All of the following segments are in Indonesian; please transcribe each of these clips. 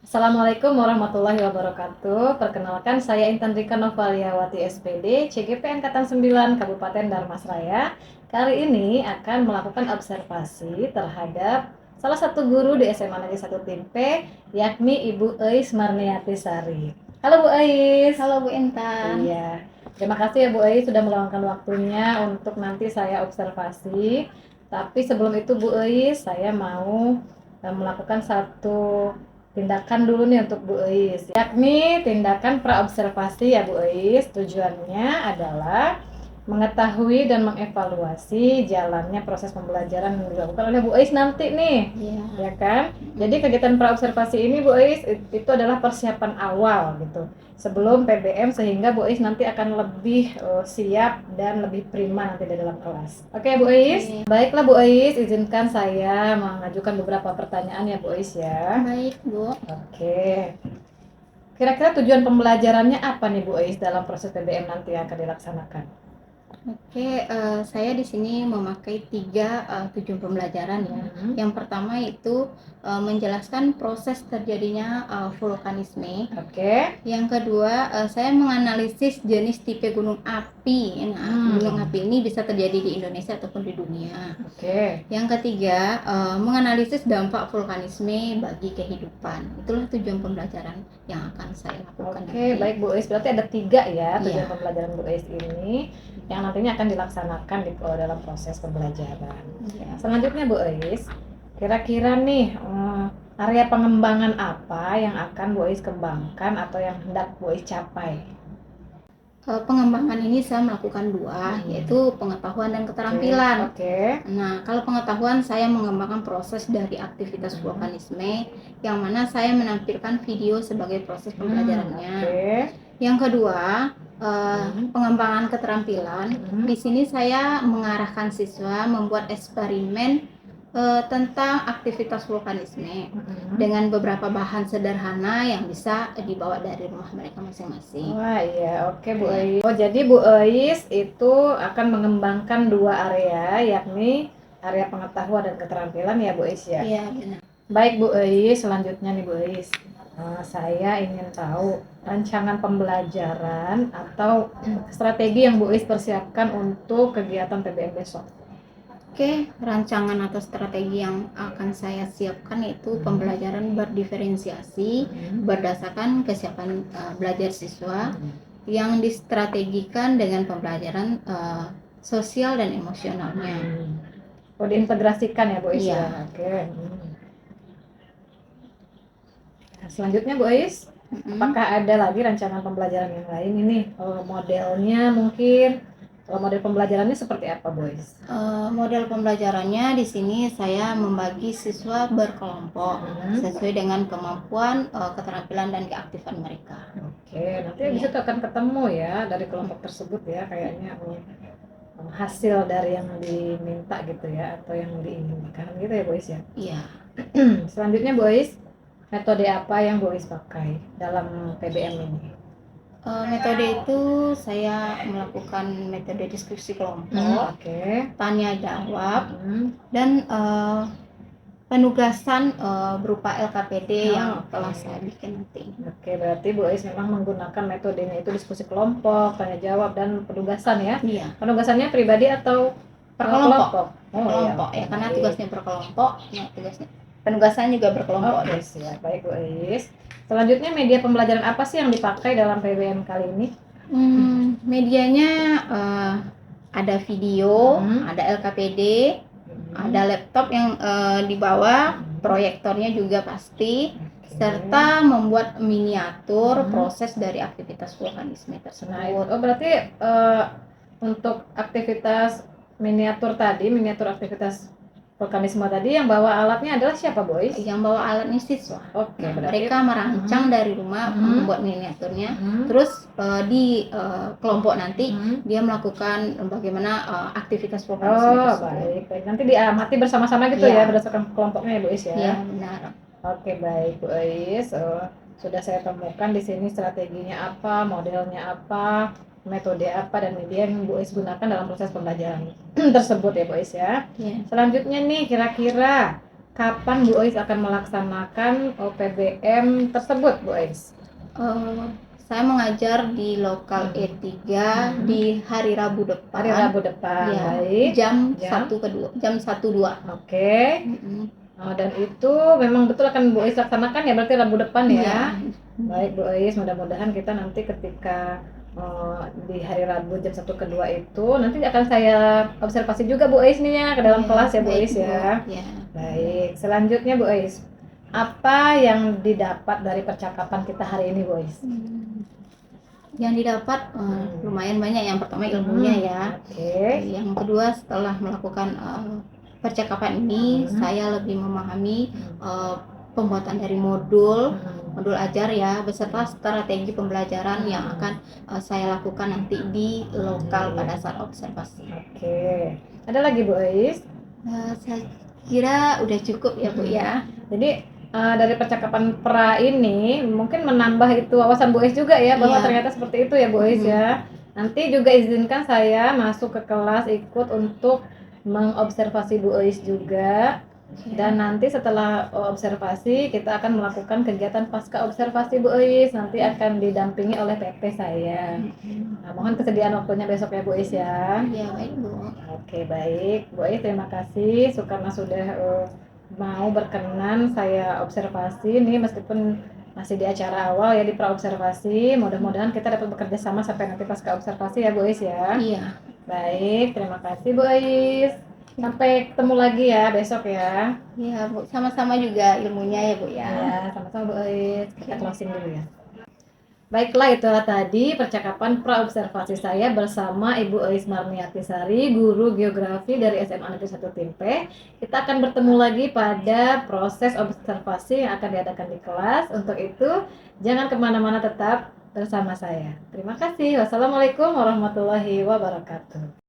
Assalamualaikum warahmatullahi wabarakatuh. Perkenalkan, saya Intan Rika Novaliawati SPD, CGP Angkatan 9 Kabupaten Darmasraya. Kali ini akan melakukan observasi terhadap salah satu guru di SMA Negeri 1 Timpe, yakni Ibu Eis Marniati Sari. Halo Bu Eis. Halo Bu Intan. Iya, terima kasih ya Bu Eis sudah meluangkan waktunya untuk nanti saya observasi. Tapi sebelum itu Bu Eis, saya mau melakukan satu tindakan dulu nih untuk Bu Eis, yakni tindakan praobservasi ya Bu Eis. Tujuannya adalah mengetahui dan mengevaluasi jalannya proses pembelajaran yang dilakukan oleh Bu Eis nanti nih, ya kan? Jadi kegiatan praobservasi ini Bu Eis itu adalah persiapan awal gitu sebelum PBM, sehingga Bu Eis nanti akan lebih siap dan lebih prima nanti di dalam kelas. Oke Bu Eis? Baiklah Bu Eis, izinkan saya mengajukan beberapa pertanyaan ya Bu Eis ya. Baik Bu. Oke. Kira-kira tujuan pembelajarannya apa nih Bu Eis dalam proses PBM nanti yang akan dilaksanakan? Oke, saya di sini memakai 3 tujuan pembelajaran ya. Yang pertama itu menjelaskan proses terjadinya vulkanisme. Oke. Yang kedua, saya menganalisis jenis tipe gunung api. Nah, gunung api ini bisa terjadi di Indonesia ataupun di dunia. Oke. Yang ketiga, menganalisis dampak vulkanisme bagi kehidupan. Itulah tujuan pembelajaran yang akan saya lakukan. Oke, baik Bu Eis. Berarti ada 3 ya tujuan pembelajaran Bu Eis ini yang nantinya akan dilaksanakan di dalam proses pembelajaran. Selanjutnya Bu Eis, kira-kira nih area pengembangan apa yang akan Bu Eis kembangkan atau yang hendak Bu Eis capai? Pengembangan ini saya melakukan 2, yaitu pengetahuan dan keterampilan. Nah, kalau pengetahuan saya mengembangkan proses dari aktivitas vulkanisme, yang mana saya menampilkan video sebagai proses pembelajarannya. Yang kedua, pengembangan keterampilan. Di sini saya mengarahkan siswa membuat eksperimen tentang aktivitas vulkanisme dengan beberapa bahan sederhana yang bisa dibawa dari rumah mereka masing-masing. Wah iya, oke Bu Eis. Oh jadi Bu Eis itu akan mengembangkan 2 area, yakni area pengetahuan dan keterampilan ya Bu Eis ya? Iya benar. Baik Bu Eis, selanjutnya nih Bu Eis, saya ingin tahu rancangan pembelajaran atau strategi yang Bu Eis persiapkan untuk kegiatan PBM besok. Oke, rancangan atau strategi yang akan saya siapkan yaitu pembelajaran berdiferensiasi berdasarkan kesiapan belajar siswa yang distrategikan dengan pembelajaran sosial dan emosionalnya. Oh, diintegrasikan ya Bu Eis ya? Oke. Selanjutnya Bu Eis, apakah ada lagi rancangan pembelajaran yang lain ini? Modelnya mungkin, model pembelajarannya seperti apa Bu Eis? Model pembelajarannya di sini saya membagi siswa berkelompok sesuai dengan kemampuan, keterampilan dan keaktifan mereka. Oke, nanti habis itu akan ketemu ya dari kelompok tersebut ya, kayaknya hasil dari yang diminta gitu ya, atau yang diinginkan gitu ya Bu Eis ya? Iya. Selanjutnya Bu Eis, metode apa yang Bu Eis pakai dalam PBM ini? Metode itu saya melakukan metode diskusi kelompok, tanya jawab, dan penugasan berupa LKPD yang telah saya bikin nanti. Oke, berarti Bu Eis memang menggunakan metodenya itu diskusi kelompok, tanya jawab, dan penugasan ya? Iya. Penugasannya pribadi atau berkelompok? Kelompok ya, karena tugasnya berkelompok, penugasan juga berkelompok. Oke, siap. Baik Bu Eis. Selanjutnya media pembelajaran apa sih yang dipakai dalam PBM kali ini? Medianya ada video, ada LKPD, ada laptop yang dibawa, proyektornya juga pasti, serta membuat miniatur proses dari aktivitas vulkanisme tersebut. Oh, berarti untuk aktivitas miniatur aktivitas vulkanisme tadi yang bawa alatnya adalah siapa Bu Eis? Yang bawa alatnya siswa. Oke, mereka merancang dari rumah membuat miniaturnya. Terus di kelompok nanti dia melakukan bagaimana aktivitas vulkanisme tersebut. Baik. Nanti diamati bersama-sama gitu ya berdasarkan kelompoknya ya Bu Eis ya? Iya, benar. Oke, baik Bu Eis. Sudah saya temukan di sini strateginya apa, modelnya apa, metode apa, dan media yang Bu Eis gunakan dalam proses pembelajaran tersebut ya Bu Eis ya. Selanjutnya nih, kira-kira kapan Bu Ois akan melaksanakan OPBM tersebut, Bu Ois? Saya mengajar di lokal E3 di hari Rabu depan. Hari Rabu depan, ya, baik. Jam 1-2. Oke. Dan itu memang betul akan Bu Ois laksanakan ya, berarti Rabu depan ya? Baik Bu Ois, mudah-mudahan kita nanti ketika di hari Rabu jam 1-2 itu nanti akan saya observasi juga Bu Ois nih ya ke dalam kelas ya Bu Ois ya. Baik, selanjutnya Bu Ois, apa yang didapat dari percakapan kita hari ini Bu Ois? Yang didapat lumayan banyak. Yang pertama ilmunya ya. Yang kedua, setelah melakukan percakapan ini saya lebih memahami pembuatan dari modul ajar ya, beserta strategi pembelajaran yang akan saya lakukan nanti di lokal pada saat observasi. Oke. Ada lagi Bu Ois? Saya kira udah cukup ya Bu ya. Jadi dari percakapan pra ini mungkin menambah itu wawasan Bu Ois juga ya, bahwa ternyata seperti itu ya Bu Ois ya. Nanti juga izinkan saya masuk ke kelas ikut untuk mengobservasi Bu Ois juga. Dan nanti setelah observasi kita akan melakukan kegiatan pasca observasi Bu Ois, nanti akan didampingi oleh PP saya. Nah, mohon kesediaan waktunya besok ya Bu Ois ya. Iya baik Bu. Oke baik Bu Ois, terima kasih karena sudah mau berkenan saya observasi nih, meskipun masih di acara awal ya, di pra observasi. Mudah-mudahan kita dapat bekerja sama sampai nanti pasca observasi ya Bu Ois ya. Iya. Baik, terima kasih Bu Ois. Sampai ketemu lagi ya besok ya. Iya Bu, sama-sama juga ilmunya ya Bu ya. Iya, sama-sama Bu Ois. Kita closing dulu ya. Baiklah, itulah tadi percakapan pra-observasi saya bersama Ibu Ois Marniatisari, guru geografi dari SMA Negeri 1 Timpe. Kita akan bertemu lagi pada proses observasi yang akan diadakan di kelas. Untuk itu, jangan kemana-mana, tetap bersama saya. Terima kasih. Wassalamualaikum warahmatullahi wabarakatuh.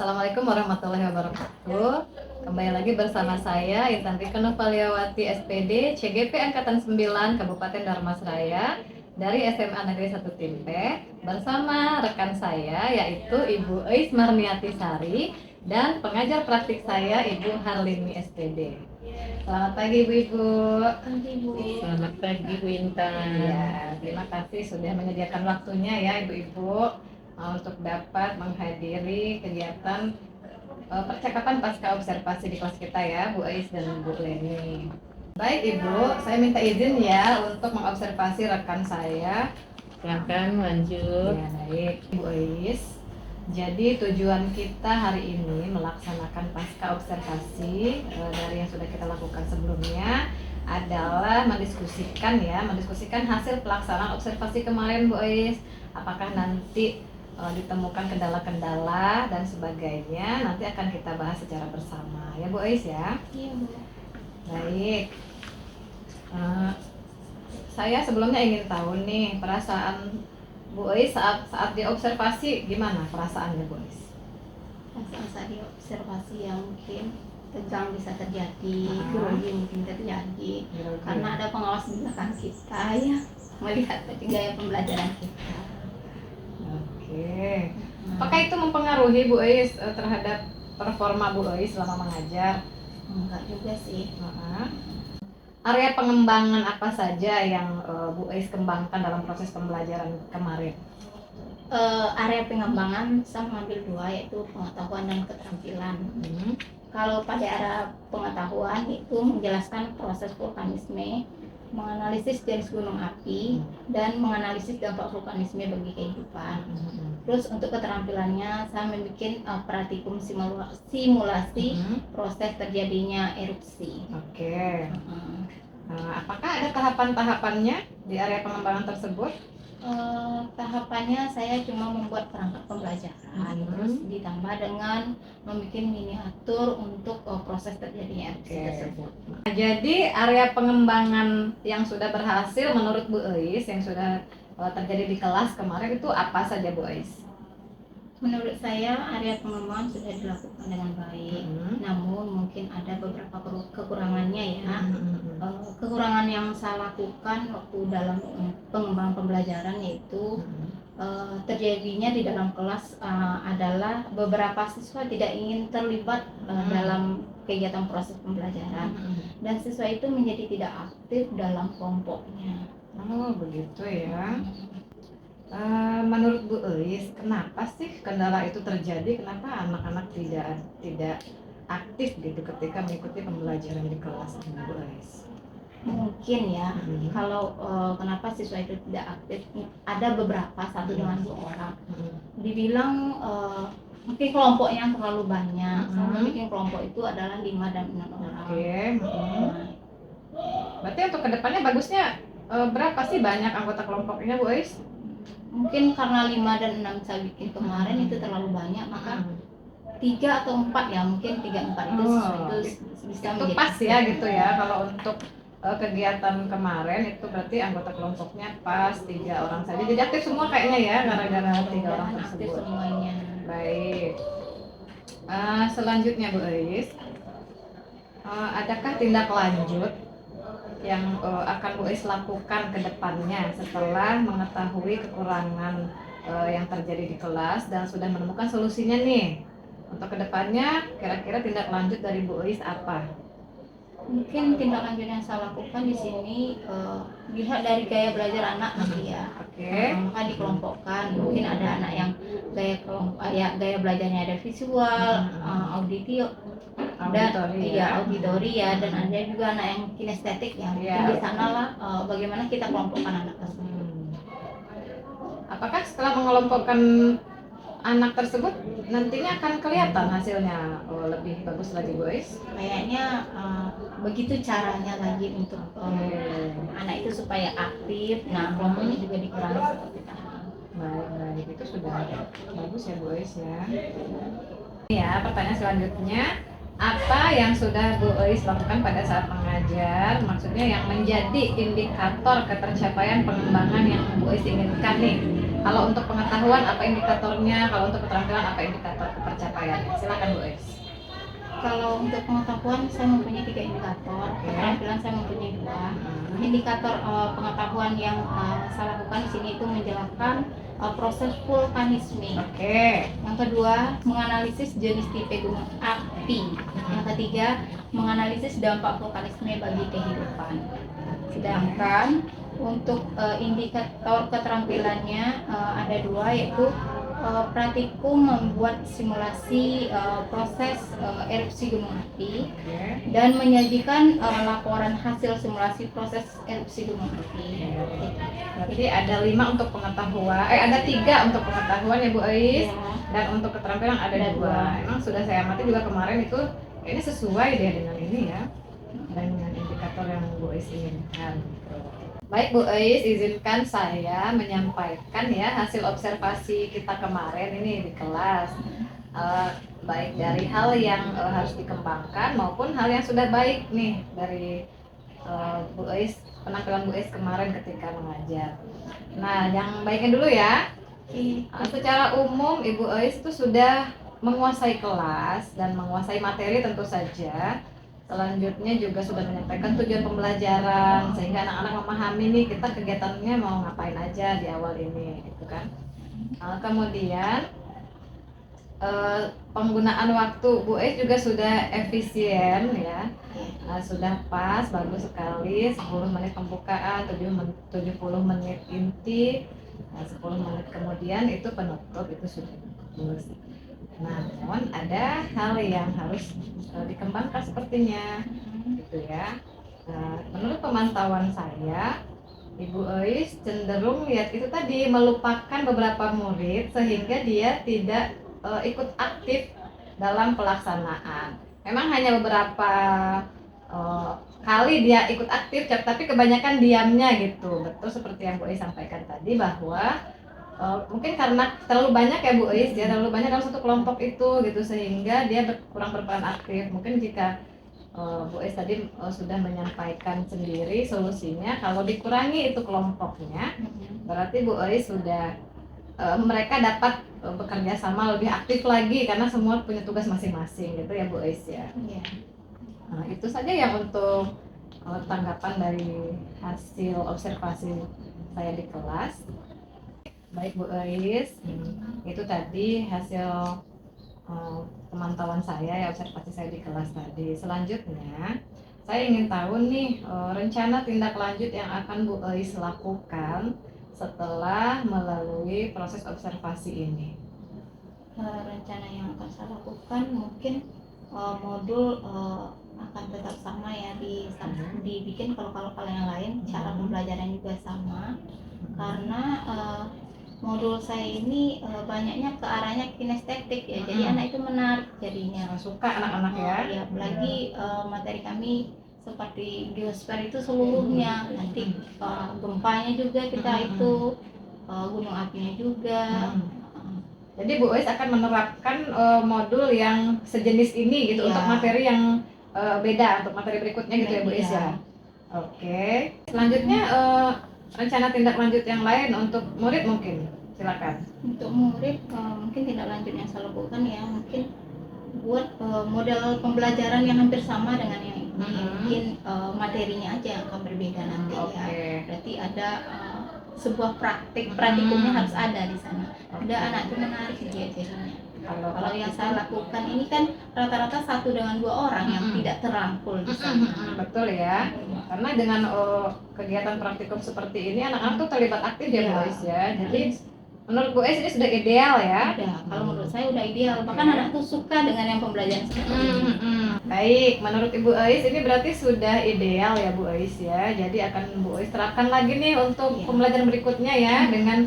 Assalamualaikum warahmatullahi wabarakatuh. Kembali lagi bersama saya Intan Rika Novaliawati SPD CGP Angkatan 9 Kabupaten Dharmasraya dari SMA Negeri 1 Timpe bersama rekan saya yaitu Ibu Eis Marniati Sari dan pengajar praktik saya Ibu Harlini SPD. Selamat pagi Ibu-Ibu. Selamat pagi Bu Intan. Ya, terima kasih sudah menyediakan waktunya ya Ibu-Ibu untuk dapat menghadiri kegiatan percakapan pasca observasi di kelas kita ya, Bu Ais dan Bu Leni. Baik Ibu, saya minta izin ya untuk mengobservasi rekan saya. Silakan lanjut. Ya baik, Bu Ais. Jadi tujuan kita hari ini melaksanakan pasca observasi dari yang sudah kita lakukan sebelumnya adalah mendiskusikan hasil pelaksanaan observasi kemarin Bu Ais. Apakah nanti ditemukan kendala-kendala dan sebagainya, nanti akan kita bahas secara bersama ya Bu Ais ya. Iya Bu. Baik, saya sebelumnya ingin tahu nih perasaan Bu Ais saat diobservasi, gimana perasaannya Bu Ais? Perasaan saat diobservasi yang mungkin tegang bisa terjadi, Ah. grogi mungkin terjadi, karena ada pengawas di belakang kita ya melihat gaya pembelajaran kita. Oke. Apakah itu mempengaruhi Bu Ais terhadap performa Bu Ais selama mengajar? Enggak juga sih. Area pengembangan apa saja yang Bu Ais kembangkan dalam proses pembelajaran kemarin? Area pengembangan saya mengambil dua, yaitu pengetahuan dan keterampilan. Kalau pada area pengetahuan itu menjelaskan proses vulkanisme, menganalisis jenis gunung api, dan menganalisis dampak vulkanisme bagi kehidupan. Terus untuk keterampilannya saya membuat praktikum simulasi proses terjadinya erupsi. Oke. Apakah ada tahapan-tahapannya di area pengembangan tersebut? Tahapannya saya cuma membuat perangkat pembelajaran, terus ditambah dengan membuat miniatur untuk proses terjadinya erupsi tersebut. Nah, jadi area pengembangan yang sudah berhasil menurut Bu Ais yang sudah terjadi di kelas kemarin itu apa saja Bu Ais? Menurut saya area pengembangan sudah dilakukan dengan baik, namun mungkin ada beberapa kekurangannya ya. Kekurangan yang saya lakukan waktu dalam pengembangan pembelajaran yaitu terjadinya di dalam kelas adalah beberapa siswa tidak ingin terlibat dalam kegiatan proses pembelajaran, dan siswa itu menjadi tidak aktif dalam kelompoknya. Oh begitu ya. Menurut Bu Ais, kenapa sih kendala itu terjadi? Kenapa anak-anak tidak aktif gitu ketika mengikuti pembelajaran di kelas, Bu Ais? Mungkin ya, kalau kenapa siswa itu tidak aktif, ada beberapa, satu dengan dua orang. Dibilang mungkin kelompoknya terlalu banyak. Sama bikin kelompok itu adalah 5 dan 6 orang. Oke. Berarti untuk kedepannya bagusnya berapa sih banyak anggota kelompoknya Bu Ais? Mungkin karena 5 dan 6 saya bikin kemarin itu terlalu banyak, maka 3 atau 4 ya, mungkin 3-4 itu siswa itu bisa itu menjadi pas ya gitu ya. Kalau untuk kegiatan kemarin itu berarti anggota kelompoknya pas 3 orang saja. Jadi aktif semua kayaknya ya gara-gara 3 orang aktif tersebut. semuanya. Baik. Selanjutnya Bu Ais, adakah tindak lanjut yang akan Bu Ais lakukan ke depannya setelah mengetahui kekurangan yang terjadi di kelas dan sudah menemukan solusinya nih? Untuk ke depannya kira-kira tindak lanjut dari Bu Ais apa? Mungkin tindak lanjut yang saya lakukan di sini dilihat dari gaya belajar anak nanti ya. Oke. Maka dikelompokkan. Mungkin ada anak yang gaya belajarnya ada visual, auditori ya, dan ada juga anak yang kinestetik ya. Mungkin di sana lah bagaimana kita kelompokkan anak tersebut. Apakah setelah mengelompokkan anak tersebut nantinya akan kelihatan hasilnya lebih bagus lagi Bu Ais? Kayaknya begitu caranya lagi untuk anak itu supaya aktif. Nah, kelompoknya juga dikurangi seperti tadi. Baik, itu sudah bagus ya Bu Ais ya. Ya, pertanyaan selanjutnya, apa yang sudah Bu Ais lakukan pada saat mengajar? Maksudnya yang menjadi indikator ketercapaian pengembangan yang Bu Ais inginkan nih. Kalau untuk pengetahuan apa indikatornya? Kalau untuk keterampilan apa indikator ketercapaiannya? Silakan Bu Ais. Kalau untuk pengetahuan saya mempunyai 3 indikator, keterampilan saya mempunyai 2. Indikator pengetahuan yang saya lakukan di sini itu menjelaskan proses vulkanisme. Yang kedua, menganalisis jenis tipe gunung api. Yang ketiga, menganalisis dampak vulkanisme bagi kehidupan. Sedangkan untuk indikator keterampilannya ada 2, yaitu praktikum membuat simulasi proses erupsi gunung api dan menyajikan laporan hasil simulasi proses erupsi gunung api. Berarti ada 5 untuk pengetahuan, ada 3 untuk pengetahuan ya Bu Ais, dan untuk keterampilan ada 2. Emang sudah saya amati juga kemarin itu ini sesuai deh dengan ini ya, dengan indikator yang Bu Ais inginkan. Baik Bu Ais, izinkan saya menyampaikan ya hasil observasi kita kemarin ini di kelas. Baik dari hal yang harus dikembangkan maupun hal yang sudah baik nih dari Bu Ais, penampilan Bu Ais kemarin ketika mengajar. Nah, yang baiknya dulu ya. Secara umum Ibu Ais itu sudah menguasai kelas dan menguasai materi tentu saja. Selanjutnya juga sudah menyampaikan tujuan pembelajaran sehingga anak-anak memahami nih kita kegiatannya mau ngapain aja di awal ini gitu kan. Kemudian penggunaan waktu Bu Ais juga sudah efisien ya. Sudah pas, bagus sekali. 10 menit pembukaan, 70 menit inti, 10 menit kemudian itu penutup, itu sudah bagus. Nah, namun ada hal yang harus dikembangkan sepertinya, gitu ya. Menurut pemantauan saya, Ibu Ais cenderung lihat itu tadi melupakan beberapa murid sehingga dia tidak ikut aktif dalam pelaksanaan. Memang hanya beberapa kali dia ikut aktif, tapi kebanyakan diamnya gitu. Betul seperti yang Bu Ais sampaikan tadi bahwa mungkin karena terlalu banyak ya Bu Ais ya, terlalu banyak dalam satu kelompok itu gitu sehingga dia kurang berperan aktif. Mungkin jika Bu Ais tadi sudah menyampaikan sendiri solusinya, kalau dikurangi itu kelompoknya, berarti Bu Ais sudah mereka dapat bekerja sama lebih aktif lagi karena semua punya tugas masing-masing gitu ya Bu Ais ya. Nah, itu saja yang untuk tanggapan dari hasil observasi saya di kelas. Baik Bu Ais, itu tadi hasil pemantauan saya ya, observasi saya di kelas tadi. Selanjutnya saya ingin tahu nih rencana tindak lanjut yang akan Bu Ais lakukan setelah melalui proses observasi ini. Rencana yang akan saya lakukan mungkin modul akan tetap sama ya, dibikin kalau yang lain, cara pembelajaran juga sama karena modul saya ini banyaknya ke arahnya kinestetik ya, jadi anak itu menarik jadinya, suka anak-anak ya. Ya, apalagi materi kami seperti geosfer itu seluruhnya, nanti gempanya juga kita itu, gunung apinya juga. Jadi Bu Ais akan menerapkan modul yang sejenis ini gitu untuk materi yang beda, untuk materi berikutnya gitu ya Bu Ais ya. Oke. Selanjutnya rencana tindak lanjut yang lain untuk murid mungkin, silakan. Untuk murid mungkin tindak lanjut yang saya lakukan ya mungkin buat model pembelajaran yang hampir sama dengan yang ini, mungkin materinya aja yang akan berbeda nanti ya. Berarti ada sebuah praktikumnya harus ada di sana. Ada anak itu menarik dia jadinya. Kalau yang saya lakukan ini kan rata-rata 1 dengan 2 orang yang tidak terangkul di sana. Betul ya. Karena dengan kegiatan praktikum seperti ini anak-anak tuh terlibat aktif ya Bu Ais ya. Jadi menurut Bu Ais ini sudah ideal ya. Kalau menurut saya udah ideal. Bahkan anak tuh suka dengan yang pembelajaran seperti ini. Baik, menurut Ibu Ais ini berarti sudah ideal ya Bu Ais ya. Jadi akan Bu Ais terapkan lagi nih untuk pembelajaran berikutnya ya dengan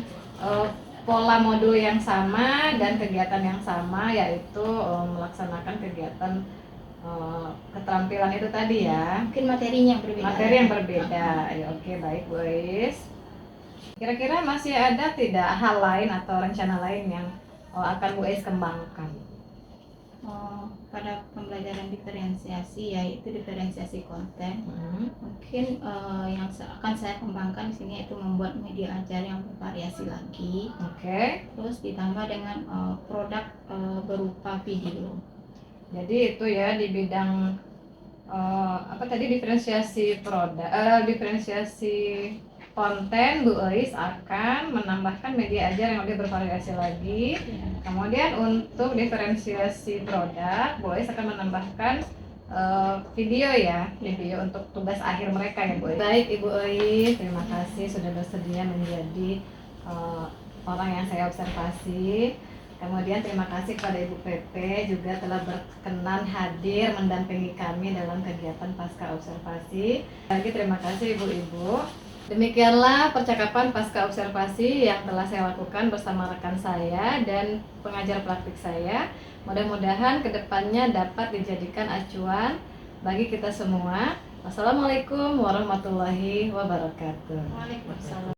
pola modul yang sama dan kegiatan yang sama, yaitu melaksanakan kegiatan keterampilan itu tadi ya. Mungkin materinya berbeda. Materi yang berbeda. Ya, oke, baik Bu Ais. Kira-kira masih ada tidak hal lain atau rencana lain yang akan Bu Ais kembangkan? Pada pembelajaran diferensiasi, yaitu diferensiasi konten, mungkin yang akan saya kembangkan di sini yaitu membuat media ajar yang bervariasi lagi. Terus ditambah dengan produk berupa video. Jadi itu ya di bidang apa tadi, diferensiasi produk, diferensiasi konten, Bu Eis akan menambahkan media ajar yang lebih bervariasi lagi. Kemudian untuk diferensiasi produk, Bu Eis akan menambahkan video ya, video untuk tugas akhir mereka ya Bu Eis. Baik Ibu Eis, terima kasih sudah bersedia menjadi orang yang saya observasi. Kemudian terima kasih kepada Ibu Pepe juga telah berkenan hadir mendampingi kami dalam kegiatan pasca observasi. Lagi terima kasih Ibu-ibu. Demikianlah percakapan pasca observasi yang telah saya lakukan bersama rekan saya dan pengajar praktik saya. Mudah-mudahan kedepannya dapat dijadikan acuan bagi kita semua. Wassalamualaikum warahmatullahi wabarakatuh. Waalaikumsalam.